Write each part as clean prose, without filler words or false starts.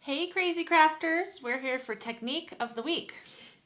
Hey Crazy Crafters, we're here for Technique of the Week.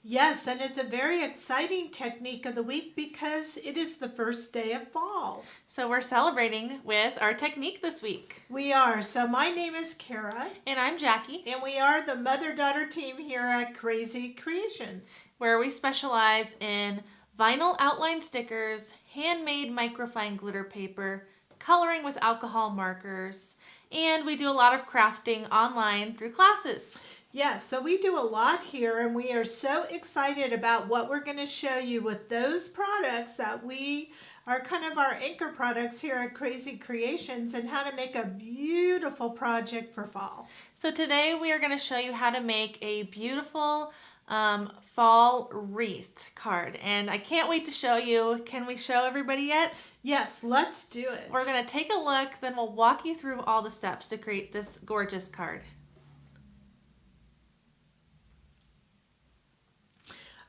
Yes, and it's a very exciting technique of the week because it is the first day of fall. So we're celebrating with our technique this week. We are. So my name is Kara. And I'm Jackie. And we are the mother-daughter team here at Krazy Kreations, where we specialize in vinyl outline stickers, handmade microfine glitter paper, coloring with alcohol markers, and we do a lot of crafting online through classes. Yes, so we do a lot here, and we are so excited about what we're going to show you with those products that we are kind of our anchor products here at Krazy Kreations, and how to make a beautiful project for fall. So today we are going to show you how to make a beautiful fall wreath card, and I can't wait to show you. Can we show everybody yet? Yes, let's do it. We're going to take a look, then we'll walk you through all the steps to create this gorgeous card.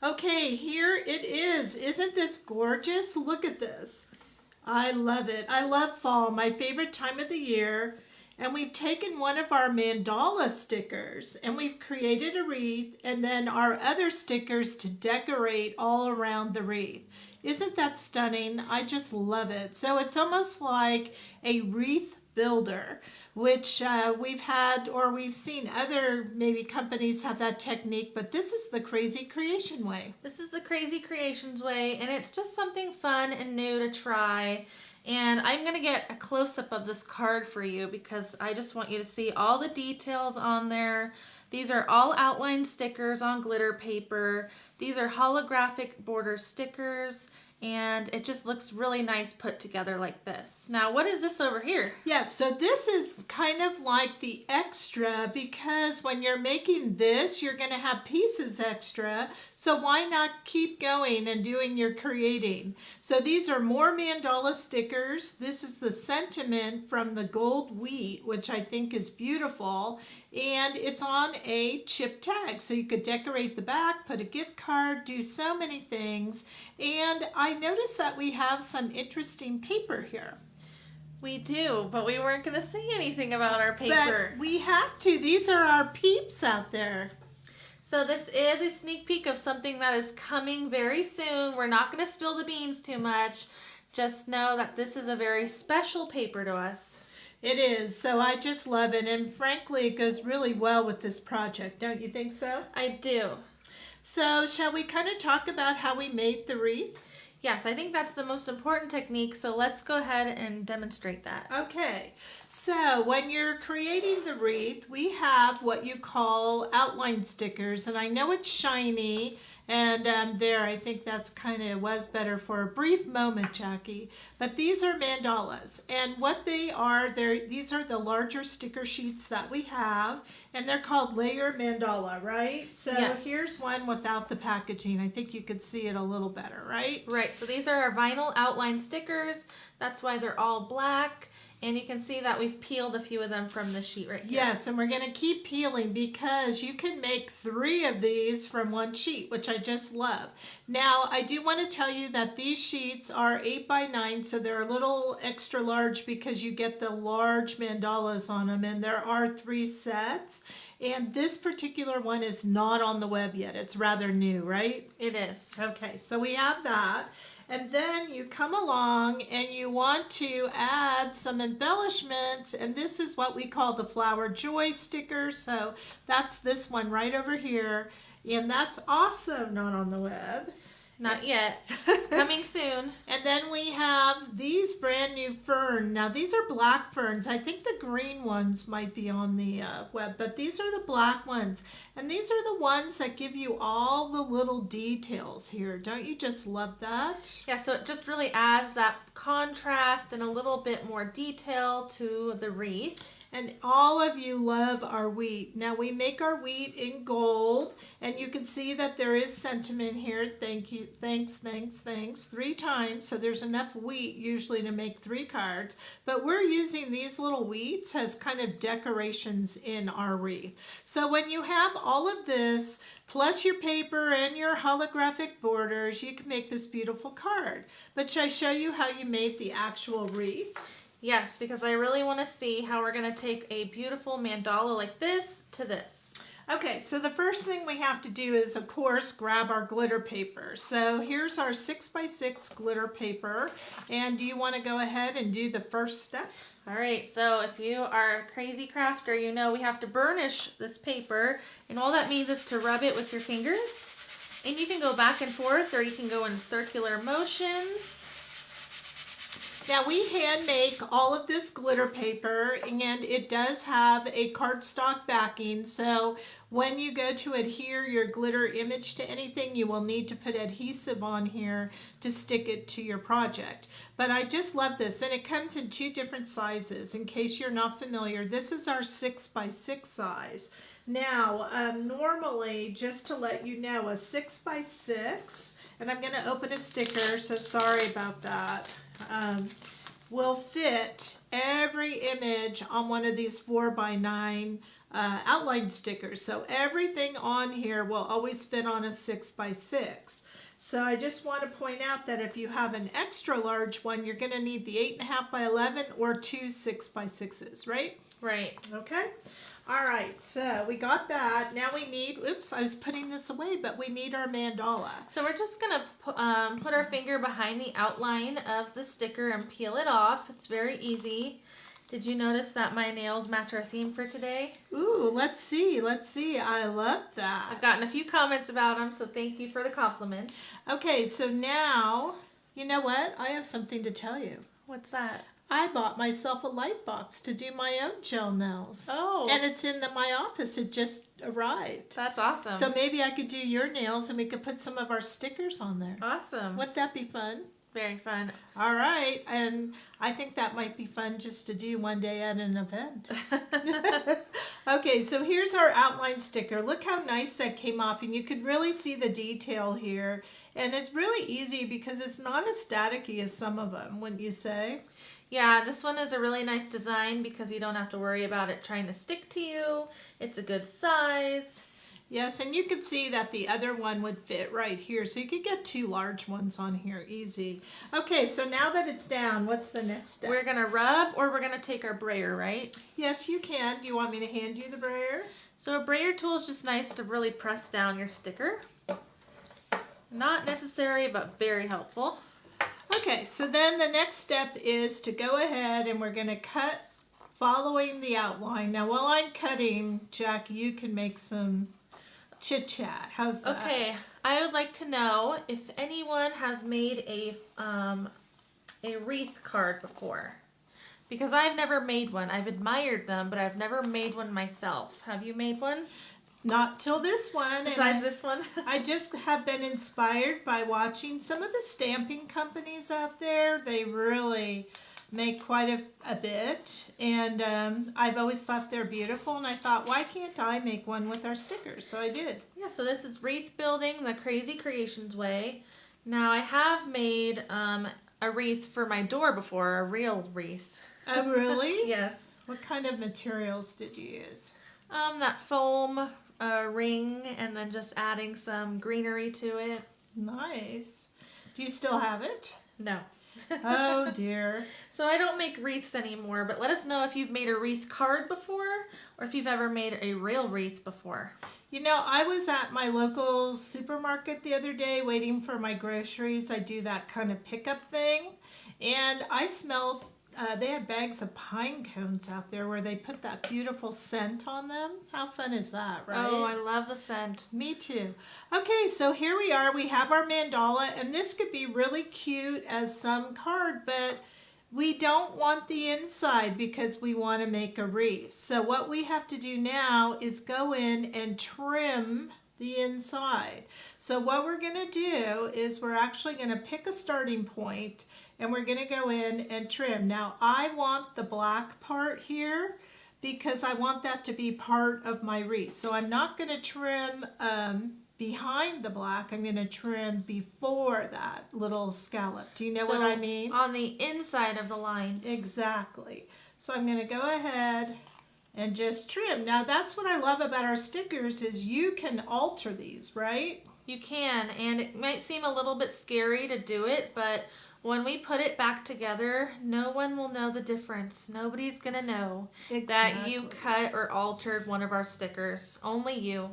Okay, here it is. Isn't this gorgeous? Look at this. I love it. I love fall, my favorite time of the year. And we've taken one of our mandala stickers and we've created a wreath, and then our other stickers to decorate all around the wreath. Isn't that stunning? I just love it. So it's almost like a wreath builder, which we've seen other maybe companies have that technique, but this is the Krazy Kreation way. This is the Krazy Kreations way, and it's just something fun and new to try. And I'm going to get a close-up of this card for you because I just want you to see all the details on there. These are all outline stickers on glitter paper. These are holographic border stickers, and it just looks really nice put together like this. Now, what is this over here? Yes, so this is kind of like the extra, because when you're making this, you're going to have pieces extra. So why not keep going and doing your creating? So these are more mandala stickers. This is the sentiment from the gold wheat, which I think is beautiful. And it's on a chip tag. So you could decorate the back, put a gift card, do so many things. And I noticed that we have some interesting paper here. We do, but we weren't going to say anything about our paper. But we have to. These are our peeps out there. So this is a sneak peek of something that is coming very soon. We're not going to spill the beans too much. Just know that this is a very special paper to us. It is. So I just love it. And frankly, it goes really well with this project. Don't you think so? I do. So shall we kind of talk about how we made the wreath? Yes, I think that's the most important technique, so let's go ahead and demonstrate that. Okay, so when you're creating the wreath, we have what you call outline stickers, and I know it's shiny, and there, I think that's kind of was better for a brief moment, Jackie. But these are mandalas, and what they are, these are the larger sticker sheets that we have, and they're called layer mandala, right? So yes. Here's one without the packaging. I think you could see it a little better, right? Right, so these are our vinyl outline stickers. That's why they're all black. And you can see that we've peeled a few of them from the sheet right here. Yes, and we're going to keep peeling because you can make 3 of these from one sheet, which I just love. Now, I do want to tell you that these sheets are 8 by 9, so they're a little extra large because you get the large mandalas on them, and there are 3 sets. And this particular one is not on the web yet. It's rather new, right? It is. Okay, so we have that. And then you come along and you want to add some embellishments, and this is what we call the Flower Joy sticker. So that's this one right over here, and that's also not on the web. Not yet. Coming soon. And then we have these brand new fern. Now these are black ferns. I think the green ones might be on the web, but these are the black ones. And these are the ones that give you all the little details here. Don't you just love that? Yeah, so it just really adds that contrast and a little bit more detail to the wreath. And all of you love our wheat. Now we make our wheat in gold, and you can see that there is sentiment here. Thank you, thanks, 3 times. So there's enough wheat usually to make 3 cards. But we're using these little wheats as kind of decorations in our wreath. So when you have all of this, plus your paper and your holographic borders, you can make this beautiful card. But should I show you how you made the actual wreath? Yes, because I really want to see how we're going to take a beautiful mandala like this to this. Okay, so the first thing we have to do is, of course, grab our glitter paper. So here's our 6x6 glitter paper. And do you want to go ahead and do the first step? All right, so if you are a crazy crafter, you know we have to burnish this paper, and all that means is to rub it with your fingers. And you can go back and forth, or you can go in circular motions. Now we hand make all of this glitter paper, and it does have a cardstock backing, so when you go to adhere your glitter image to anything, you will need to put adhesive on here to stick it to your project. But I just love this, and it comes in 2 different sizes. In case you're not familiar, this is our 6x6 size. Now, normally, just to let you know, a 6x6, and I'm going to open a sticker, so sorry about that, will fit every image on one of these 4x9 outline stickers. So everything on here will always fit on a 6x6. So I just want to point out that if you have an extra large one, you're going to need the 8.5x11 or 2 6x6s, right? Right. Okay. All right, so we got that. Now we need, oops, I was putting this away, but we need our mandala. So we're just going to put our finger behind the outline of the sticker and peel it off. It's very easy. Did you notice that my nails match our theme for today? Ooh, let's see. I love that. I've gotten a few comments about them, so thank you for the compliment. Okay, so now, you know what? I have something to tell you. What's that? I bought myself a light box to do my own gel nails. Oh. And it's in my office. It just arrived. That's awesome. So maybe I could do your nails and we could put some of our stickers on there. Awesome. Wouldn't that be fun? Very fun. All right. And I think that might be fun just to do one day at an event. Okay, so here's our outline sticker. Look how nice that came off. And you could really see the detail here. And it's really easy because it's not as staticky as some of them, wouldn't you say? Yeah, this one is a really nice design because you don't have to worry about it trying to stick to you. It's a good size. Yes, and you could see that the other one would fit right here. So you could get 2 large ones on here, easy. Okay, so now that it's down, what's the next step? We're going to rub or we're going to take our brayer, right? Yes, you can. Do you want me to hand you the brayer? So a brayer tool is just nice to really press down your sticker. Not necessary, but very helpful. Okay, so then the next step is to go ahead and we're going to cut following the outline. Now while I'm cutting, Jackie, you can make some chit chat. How's that? Okay, I would like to know if anyone has made a wreath card before. Because I've never made one. I've admired them, but I've never made one myself. Have you made one? Not till this one. Besides this one? I just have been inspired by watching some of the stamping companies out there. They really make quite a bit. And I've always thought they're beautiful. And I thought, why can't I make one with our stickers? So I did. Yeah, so this is wreath building the Krazy Kreations way. Now I have made a wreath for my door before, a real wreath. Oh, really? Yes. What kind of materials did you use? That foam ring and then just adding some greenery to it. Nice. Do you still have it? No. Oh dear. So I don't make wreaths anymore, but let us know if you've made a wreath card before or if you've ever made a real wreath before. You know, I was at my local supermarket the other day waiting for my groceries. I do that kind of pickup thing. And I smelled, they had bags of pine cones out there where they put that beautiful scent on them. How fun is that, right? Oh, I love the scent. Me too. Okay, so here we are. We have our mandala, and this could be really cute as some card, but we don't want the inside because we want to make a wreath. So what we have to do now is go in and trim the inside. So what we're going to do is we're actually going to pick a starting point and we're going to go in and trim. Now I want the black part here because I want that to be part of my wreath. So I'm not going to trim behind the black. I'm going to trim before that little scallop. Do you know what I mean? On the inside of the line. Exactly. So I'm going to go ahead and just trim. Now that's what I love about our stickers is you can alter these, right? You can, and it might seem a little bit scary to do it, but when we put it back together, no one will know the difference. Nobody's gonna know Exactly. that you cut or altered one of our stickers. Only you.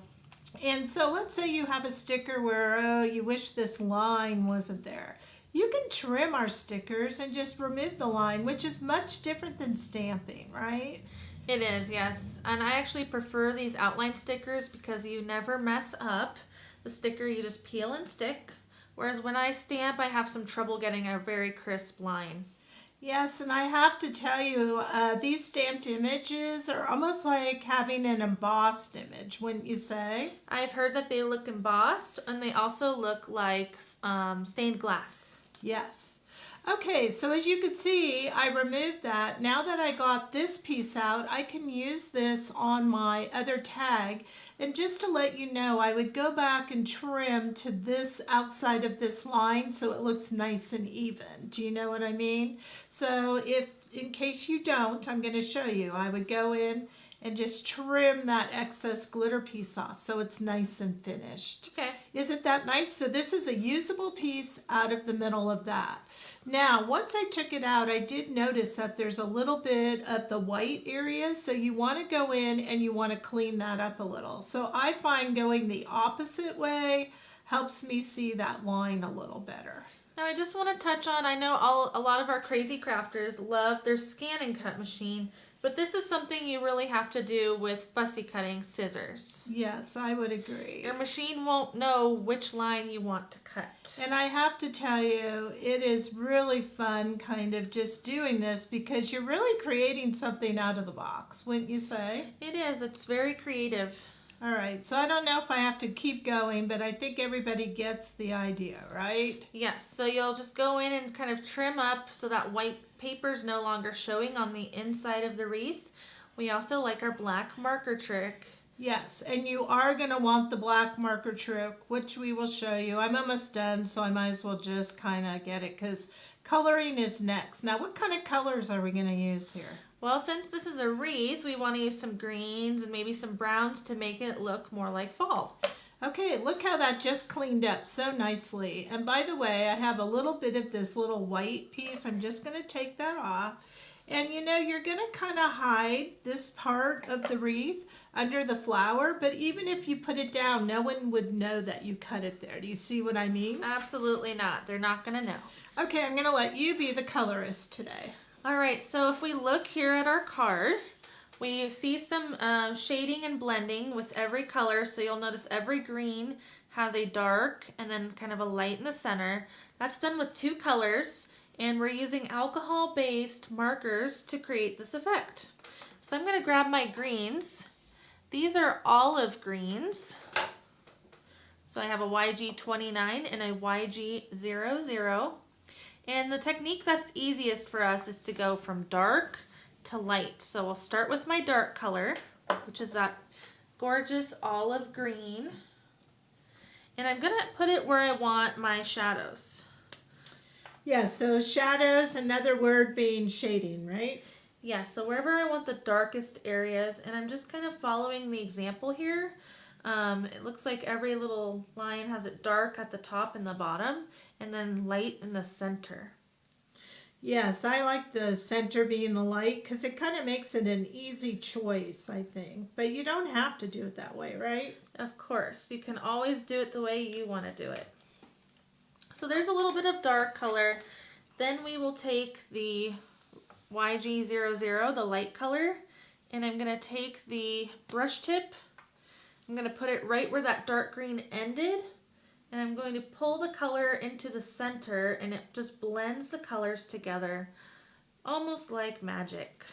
And so let's say you have a sticker where, oh, you wish this line wasn't there. You can trim our stickers and just remove the line, which is much different than stamping, right? It is, yes. And I actually prefer these outline stickers because you never mess up the sticker. You just peel and stick. Whereas when I stamp, I have some trouble getting a very crisp line. Yes, and I have to tell you, these stamped images are almost like having an embossed image, wouldn't you say? I've heard that they look embossed and they also look like stained glass. Yes. Okay, so as you can see, I removed that. Now that I got this piece out, I can use this on my other tag. And just to let you know, I would go back and trim to this outside of this line so it looks nice and even. Do you know what I mean? So if, in case you don't, I'm going to show you. I would go in and just trim that excess glitter piece off so it's nice and finished. Okay. Isn't that nice? So this is a usable piece out of the middle of that. Now, once I took it out, I did notice that there's a little bit of the white area, so you want to go in and you want to clean that up a little. So I find going the opposite way helps me see that line a little better. Now I just want to touch on, I know a lot of our crazy crafters love their scan and cut machine, but this is something you really have to do with fussy cutting scissors. Yes, I would agree. Your machine won't know which line you want to cut. And I have to tell you, it is really fun kind of just doing this because you're really creating something out of the box, wouldn't you say? It is. It's very creative. All right, so I don't know if I have to keep going, but I think everybody gets the idea, right? Yes, so you'll just go in and kind of trim up so that white paper is no longer showing on the inside of the wreath. We also like our black marker trick. Yes, and you are going to want the black marker trick, which we will show you. I'm almost done, so I might as well just kind of get it because coloring is next. Now, what kind of colors are we going to use here? Well, since this is a wreath, we want to use some greens and maybe some browns to make it look more like fall. Okay, look how that just cleaned up so nicely. And by the way, I have a little bit of this little white piece. I'm just going to take that off. And you know, you're going to kind of hide this part of the wreath under the flower, but even if you put it down, no one would know that you cut it there. Do you see what I mean? Absolutely not. They're not going to know. Okay, I'm going to let you be the colorist today. All right, so if we look here at our card, we see some shading and blending with every color. So you'll notice every green has a dark and then kind of a light in the center. That's done with 2 colors, and we're using alcohol-based markers to create this effect. So I'm going to grab my greens. These are olive greens. So I have a YG29 and a YG00. And the technique that's easiest for us is to go from dark to light. So I'll start with my dark color, which is that gorgeous olive green. And I'm going to put it where I want my shadows. Yeah, so shadows, another word being shading, right? Yeah, so wherever I want the darkest areas, and I'm just kind of following the example here. It looks like every little line has it dark at the top and the bottom, and then light in the center. Yes, I like the center being the light because it kind of makes it an easy choice, I think. But you don't have to do it that way, right? Of course, you can always do it the way you want to do it. So there's a little bit of dark color. Then we will take the YG00, the light color, and I'm going to take the brush tip. I'm going to put it right where that dark green ended, and I'm going to pull the color into the center, and it just blends the colors together, almost like magic.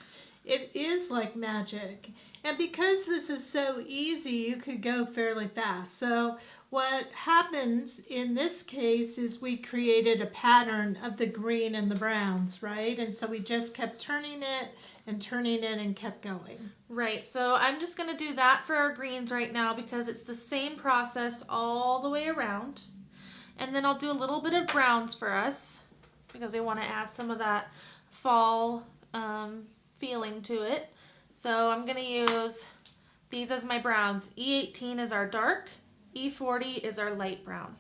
It is like magic. And because this is so easy, you could go fairly fast. So what happens in this case is we created a pattern of the green and the browns, right? And so we just kept turning it and kept going. Right, so I'm just going to do that for our greens right now because it's the same process all the way around. And then I'll do a little bit of browns for us because we want to add some of that fall feeling to it. So I'm going to use these as my browns. E18 is our dark, E40 is our light brown.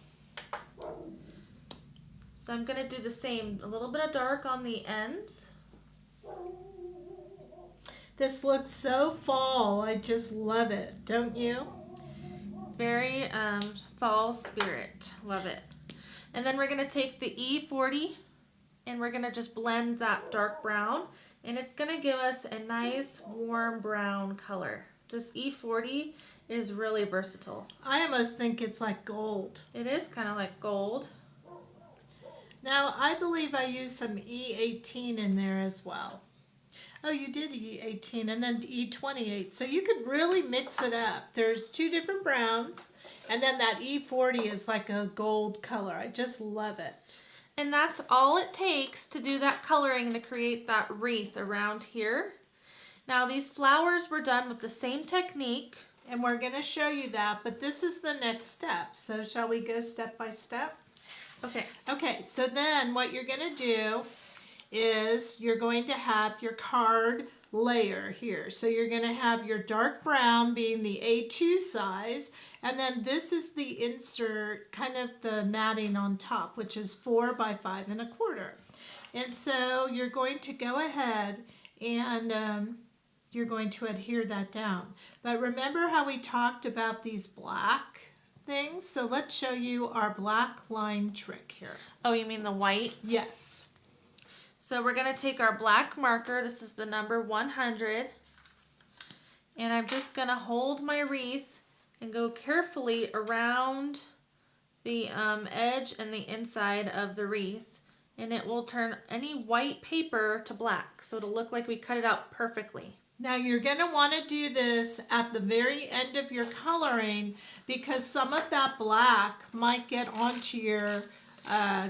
So So I'm going to do the same, a little bit of dark on the ends. This looks so fall. I just love it, don't you? Very fall spirit. Love it. And then we're going to take the E40 and we're going to just blend that dark brown. And it's going to give us a nice warm brown color. This E40 is really versatile. I almost think it's like gold. It is kind of like gold. Now, I believe I used some E18 in there as well. Oh, you did E18 and then E28. So you could really mix it up. There's two different browns, and then that E40 is like a gold color. I just love it. And that's all it takes to do that coloring to create that wreath around here. Now these flowers were done with the same technique. And we're going to show you that, but this is the next step. So shall we go step by step? Okay. Okay, so then what you're going to do is you're going to have your card layer here. So you're going to have your dark brown being the A2 size, and then this is the insert, kind of the matting on top, which is 4 by 5 1/4. And so you're going to go ahead and you're going to adhere that down. But remember how we talked about these black things? So let's show you our black line trick here. Oh, you mean the white? Yes. So we're going to take our black marker. This is the number 100. And I'm just going to hold my wreath and go carefully around the edge and the inside of the wreath. And it will turn any white paper to black. So it'll look like we cut it out perfectly. Now you're going to want to do this at the very end of your coloring because some of that black might get onto your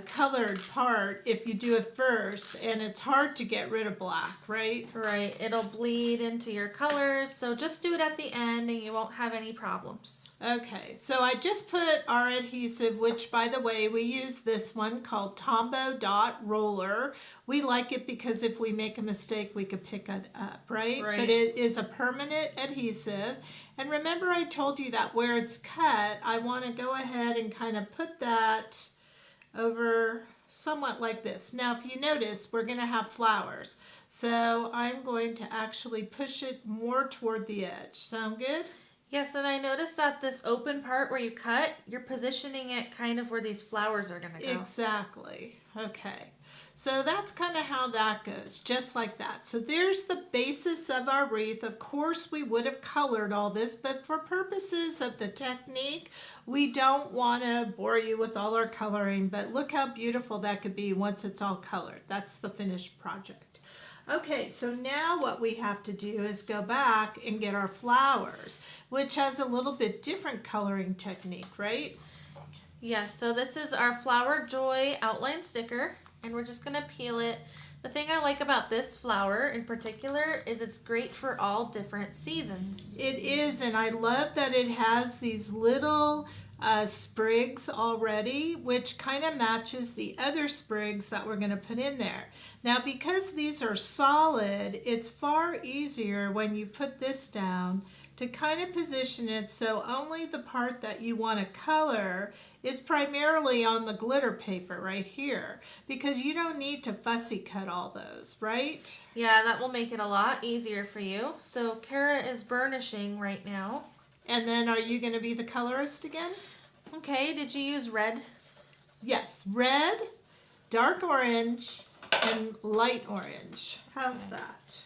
colored part if you do it first, and it's hard to get rid of black, right? Right, it'll bleed into your colors, so just do it at the end and you won't have any problems. Okay, so I just put our adhesive, which by the way, we use this one called Tombow Dot Roller. We like it because if we make a mistake, we could pick it up, right? Right. But it is a permanent adhesive. And remember I told you that where it's cut, I want to go ahead and kind of put that over somewhat like this. Now, if you notice, we're going to have flowers. So I'm going to actually push it more toward the edge. Sound good? Yes, and I noticed that this open part where you cut, you're positioning it kind of where these flowers are going to go. Exactly. Okay. So that's kind of how that goes, just like that. So there's the basis of our wreath. Of course, we would have colored all this, but for purposes of the technique, we don't want to bore you with all our coloring, but look how beautiful that could be once it's all colored. That's the finished project. Okay, so now what we have to do is go back and get our flowers, which has a little bit different coloring technique, right? Yes, so this is our Flower Joy outline sticker, and we're just going to peel it. The thing I like about this flower in particular is it's great for all different seasons. It is, and I love that it has these little sprigs already, which kind of matches the other sprigs that we're going to put in there. Now, because these are solid, it's far easier when you put this down to kind of position it so only the part that you want to color is primarily on the glitter paper right here, because you don't need to fussy cut all those, right? Yeah, that will make it a lot easier for you. So Kara is burnishing right now. And then are you going to be the colorist again? Okay, did you use red? Yes, red, dark orange, and light orange. How's that?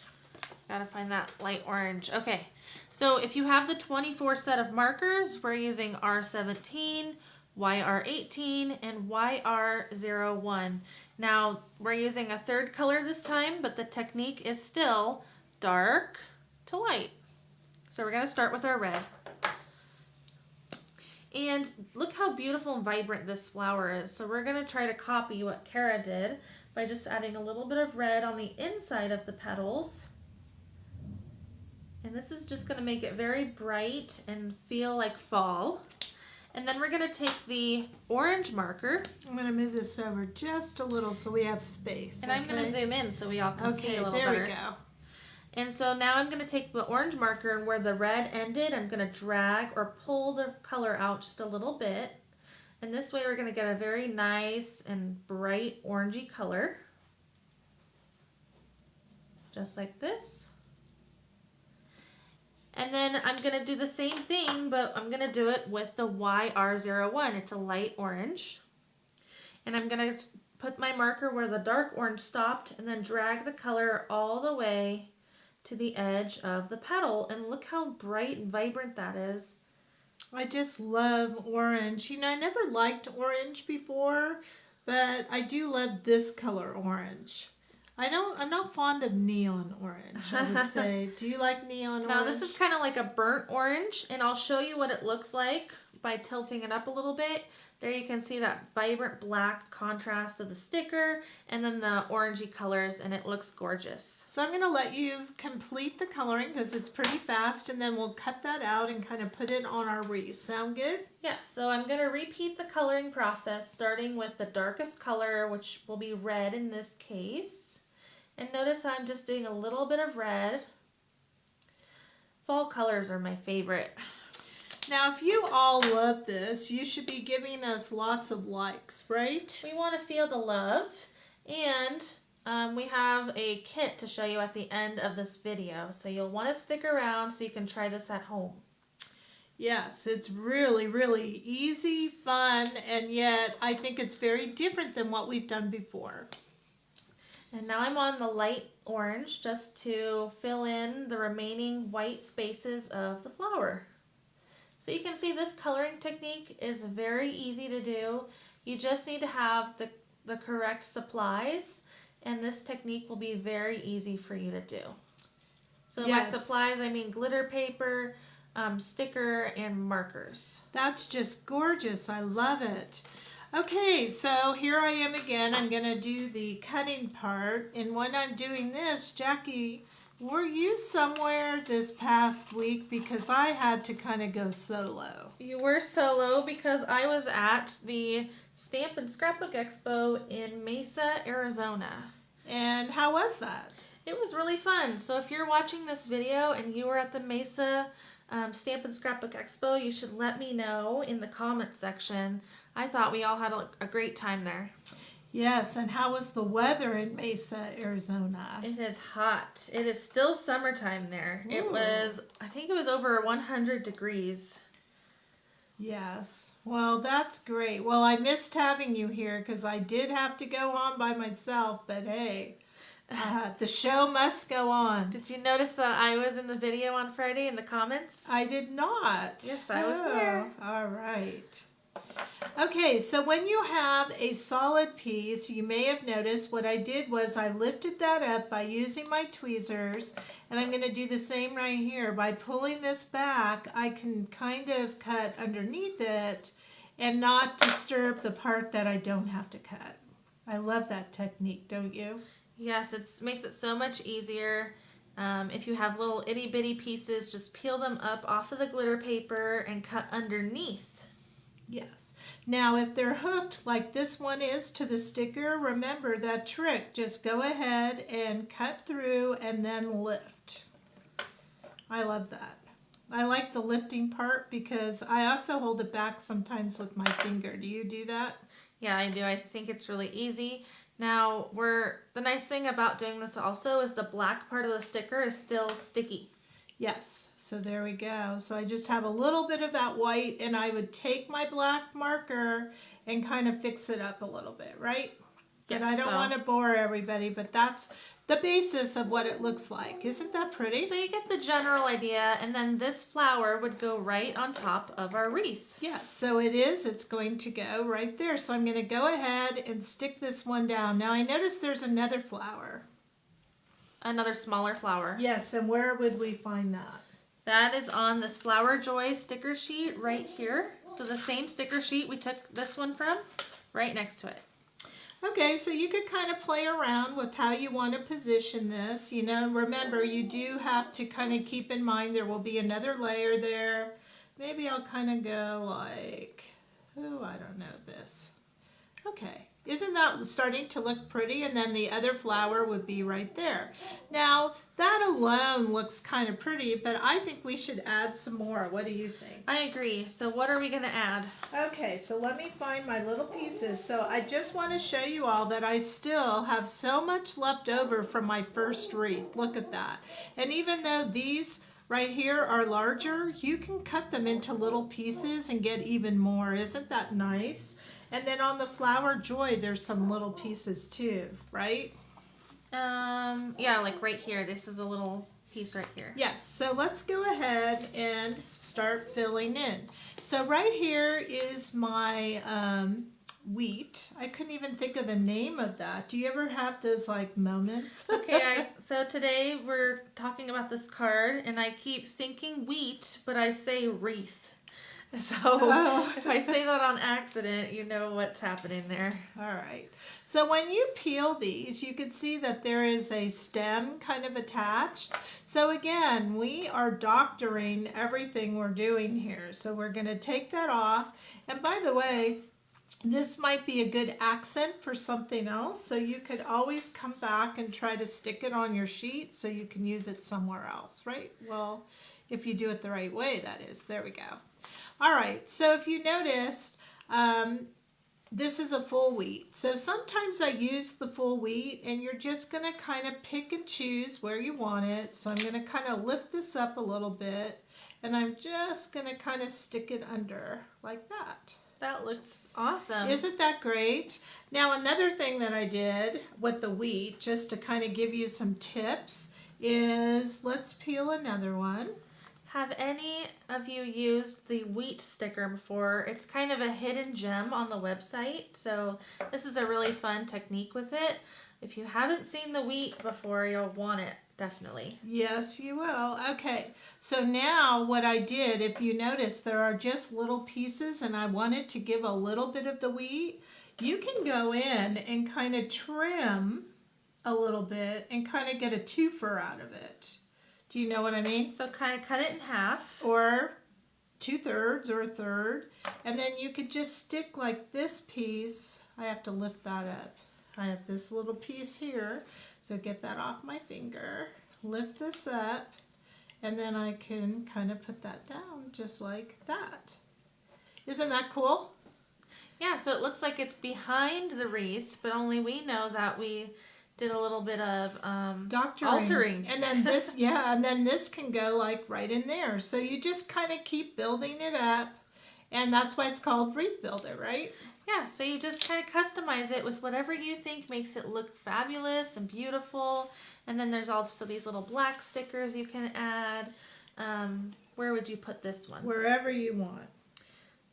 Gotta find that light orange. Okay, so if you have the 24 set of markers, we're using R17, YR18, and YR01. Now, we're using a third color this time, but the technique is still dark to light. So we're gonna start with our red. And look how beautiful and vibrant this flower is. So we're gonna try to copy what Kara did by just adding a little bit of red on the inside of the petals. And this is just gonna make it very bright and feel like fall. And then we're gonna take the orange marker. I'm going to move this over just a little so we have space. And I'm gonna zoom in so we all can see Okay, a little there better. we go. And so now I'm gonna take the orange marker and where the red ended, I'm gonna drag or pull the color out just a little bit. And this way we're going to get a very nice and bright orangey color. Just like this. And then I'm going to do the same thing, but I'm going to do it with the YR01. It's a light orange. And I'm going to put my marker where the dark orange stopped and then drag the color all the way to the edge of the petal. And look how bright and vibrant that is. I just love orange. You know, I never liked orange before, but I do love this color orange. I'm not fond of neon orange, I would say. Do you like neon Now orange? this is kind of like a burnt orange, and I'll show you what it looks like by tilting it up a little bit. There you can see that vibrant black contrast of the sticker and then the orangey colors, and it looks gorgeous. So I'm going to let you complete the coloring because it's pretty fast, and then we'll cut that out and kind of put it on our wreath. Sound good? Yes, so I'm going to repeat the coloring process starting with the darkest color, which will be red in this case. And notice I'm just doing a little bit of red. Fall colors are my favorite. Now, if you all love this, you should be giving us lots of likes, right? We want to feel the love, and we have a kit to show you at the end of this video, so you'll want to stick around so you can try this at home. Yes, it's really, really easy, fun, and yet I think it's very different than what we've done before. And now I'm on the light orange just to fill in the remaining white spaces of the flower. So you can see this coloring technique is very easy to do. You just need to have the correct supplies, and this technique will be very easy for you to do. So yes. by supplies, I mean glitter paper, sticker, and markers. That's just gorgeous. I love it. Okay, so here I am again. I'm going to do the cutting part, and when I'm doing this, Jackie, were you somewhere this past week? Because I had to kind of go solo. You were solo because I was at the Stamp and Scrapbook Expo in Mesa, Arizona. And how was that? It was really fun. So if you're watching this video and you were at the Mesa Stamp and Scrapbook Expo, you should let me know in the comments section. I thought we all had a great time there. Yes, and how was the weather in Mesa, Arizona? It is hot. It is still summertime there. Ooh. It was, I think it was over 100 degrees. Yes. Well, that's great. Well, I missed having you here because I did have to go on by myself, but hey, the show must go on. Did you notice that I was in the video on Friday in the comments? I did not. Yes, I was there. All right. Okay, so when you have a solid piece, you may have noticed what I did was I lifted that up by using my tweezers, and I'm going to do the same right here. By pulling this back, I can kind of cut underneath it and not disturb the part that I don't have to cut. I love that technique, don't you? Yes, it makes it so much easier. If you have little itty bitty pieces, just peel them up off of the glitter paper and cut underneath. Yes. Now, if they're hooked like this one is to the sticker, remember that trick. Just go ahead and cut through and then lift. I love that. I like the lifting part because I also hold it back sometimes with my finger. Do you do that? Yeah, I do. I think it's really easy. Now, the nice thing about doing this also is the black part of the sticker is still sticky. Yes, so there we go. So I just have a little bit of that white, and I would take my black marker and kind of fix it up a little bit, right? Yes, and I don't want to bore everybody, but that's the basis of what it looks like. Isn't that pretty? So you get the general idea, and then this flower would go right on top of our wreath. Yes, so it is. It's going to go right there. So I'm going to go ahead and stick this one down. Now I notice there's another flower. Another smaller flower. Yes, and where would we find that? That is on this Flower Joy sticker sheet right here. So the same sticker sheet we took this one from, right next to it. Okay, so you could kind of play around with how you want to position this. You know, remember, you do have to kind of keep in mind there will be another layer there. Maybe I'll kind of go like, oh, I don't know this. Okay, Isn't that starting to look pretty? And then the other flower would be right there. Now, that alone looks kind of pretty, but I think we should add some more. What do you think? I agree. So what are we going to add? Okay, so let me find my little pieces. So I just want to show you all that I still have so much left over from my first wreath. Look at that. And even though these right here are larger, you can cut them into little pieces and get even more. Isn't that nice? And then on the flower joy, there's some little pieces too, right? Yeah, like right here. This is a little piece right here. Yes, so let's go ahead and start filling in. So right here is my wheat. I couldn't even think of the name of that. Do you ever have those like moments? Okay, so today we're talking about this card, and I keep thinking wheat, but I say wreath. So if I say that on accident, you know what's happening there. All right. So when you peel these, you can see that there is a stem kind of attached. So again, we are doctoring everything we're doing here. So we're going to take that off. And by the way, this might be a good accent for something else. So you could always come back and try to stick it on your sheet so you can use it somewhere else, right? Well, if you do it the right way, that is. There we go. All right, so if you noticed, this is a full wheat. So sometimes I use the full wheat, and you're just going to kind of pick and choose where you want it. So I'm going to kind of lift this up a little bit, and I'm just going to kind of stick it under like that. That looks awesome. Isn't that great? Now another thing that I did with the wheat, just to kind of give you some tips, is let's peel another one. Have any of you used the wheat sticker before? It's kind of a hidden gem on the website, so this is a really fun technique with it. If you haven't seen the wheat before, you'll want it, definitely. Yes, you will. Okay, so now what I did, if you notice, there are just little pieces, and I wanted to give a little bit of the wheat. You can go in and kind of trim a little bit and kind of get a twofer out of it. Do you know what I mean? So kind of cut it in half. Or 2/3 or 1/3. And then you could just stick like this piece. I have to lift that up. I have this little piece here. So get that off my finger. Lift this up. And then I can kind of put that down just like that. Isn't that cool? Yeah, so it looks like it's behind the wreath, but only we know that we did a little bit of altering. And then this, yeah, and then this can go like right in there. So you just kind of keep building it up, and that's why it's called Wreath Builder, right? Yeah, so you just kind of customize it with whatever you think makes it look fabulous and beautiful. And then there's also these little black stickers you can add. Where would you put this one? Wherever you want.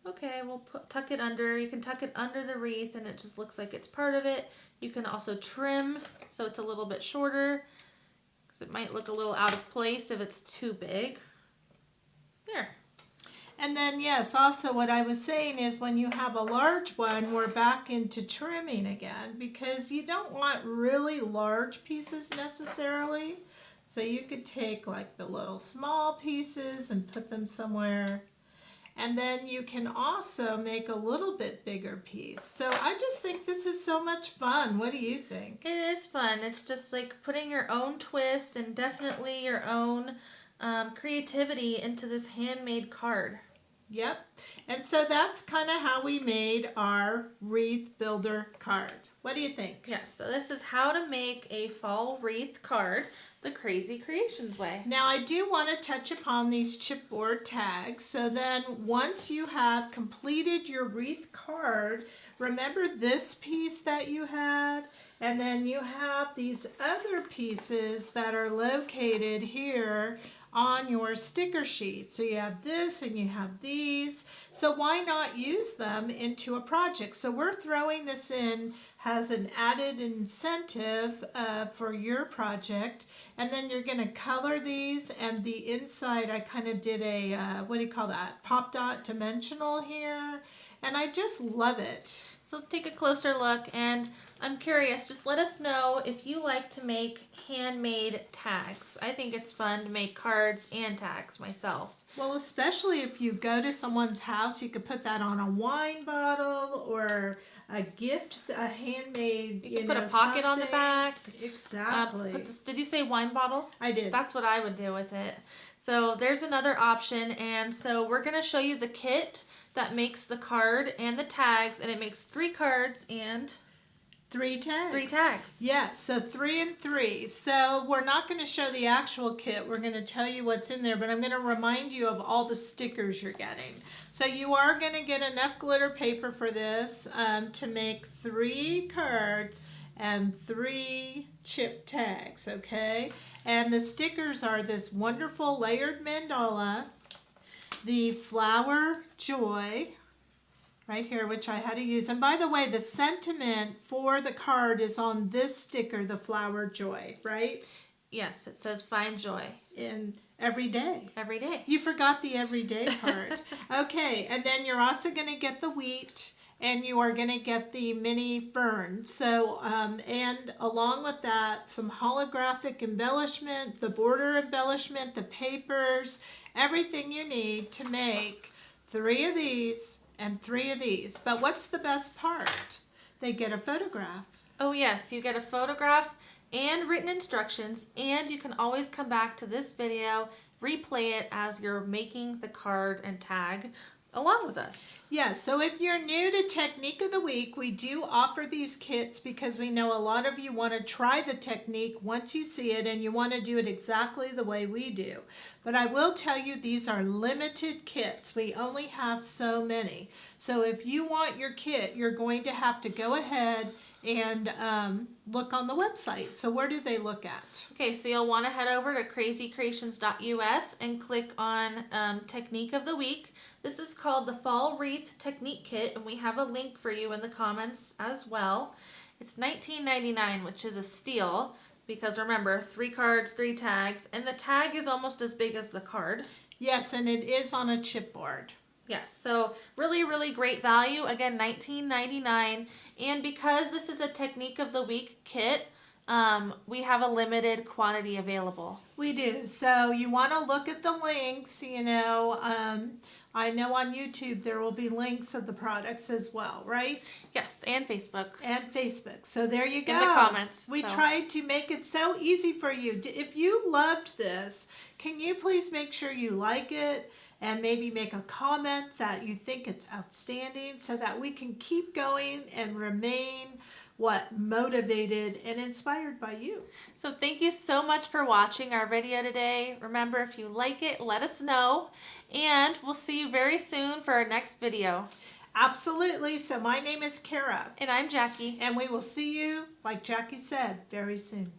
Okay, we'll tuck it under. You can tuck it under the wreath, and it just looks like it's part of it. You can also trim so it's a little bit shorter, because it might look a little out of place if it's too big. There. And then, yes, also what I was saying is when you have a large one, we're back into trimming again, because you don't want really large pieces necessarily. So you could take like the little small pieces and put them somewhere. And then you can also make a little bit bigger piece. So I just think this is so much fun. What do you think? It is fun. It's just like putting your own twist and definitely your own creativity into this handmade card. Yep. And so that's kind of how we made our Wreath Builder card. What do you think? Yes, so this is how to make a fall wreath card the Krazy Kreations way. Now I do want to touch upon these chipboard tags. So then once you have completed your wreath card, remember this piece that you had, and then you have these other pieces that are located here on your sticker sheet. So you have this and you have these. So why not use them into a project? So we're throwing this in as an added incentive for your project. And then you're going to color these, and the inside I kind of did a, what do you call that? Pop dot dimensional here. And I just love it. So let's take a closer look, and I'm curious, just let us know if you like to make handmade tags. I think it's fun to make cards and tags myself. Well, especially if you go to someone's house, you could put that on a wine bottle or a gift, a handmade, You can put a pocket on the back. Exactly. Did you say wine bottle? I did. That's what I would do with it. So there's another option, and so we're going to show you the kit that makes the card and the tags, and it makes 3 cards and 3 tags. 3 tags. Yeah, so 3 and 3. So we're not going to show the actual kit. We're going to tell you what's in there, but I'm going to remind you of all the stickers you're getting. So you are going to get enough glitter paper for this to make 3 cards and 3 chip tags, okay? And the stickers are this wonderful layered mandala, the flower joy, right here, which I had to use. And by the way, the sentiment for the card is on this sticker, the flower joy, right? Yes, it says find joy. In every day. Every day. You forgot the everyday part. Okay, and then you're also going to get the wheat, and you are going to get the mini fern. So, and along with that, some holographic embellishment, the border embellishment, the papers, everything you need to make 3 of these and 3 of these. But what's the best part? They get a photograph. Oh yes, you get a photograph and written instructions, and you can always come back to this video, replay it as you're making the card and tag along with us. Yeah, so if you're new to Technique of the Week, we do offer these kits because we know a lot of you want to try the technique once you see it and you want to do it exactly the way we do. But I will tell you, these are limited kits. We only have so many. So if you want your kit, you're going to have to go ahead and look on the website. So where do they look at? Okay, so you'll want to head over to krazycreations.us and click on Technique of the Week. This is called the Fall Wreath Technique Kit, and we have a link for you in the comments as well. It's $19.99, which is a steal, because remember, 3 cards, 3 tags, and the tag is almost as big as the card. Yes, and it is on a chipboard. Yes, so really, really great value. Again, $19.99. And because this is a Technique of the Week kit, we have a limited quantity available. We do. So you want to look at the links, you know. I know on YouTube there will be links of the products as well, right? Yes, and Facebook. And Facebook. So there you go. In the comments. We tried to make it so easy for you. If you loved this, can you please make sure you like it and maybe make a comment that you think it's outstanding so that we can keep going and remain motivated and inspired by you. So thank you so much for watching our video today. Remember, if you like it, let us know. And we'll see you very soon for our next video. Absolutely. So my name is Kara. And I'm Jackie. And we will see you, like Jackie said, very soon.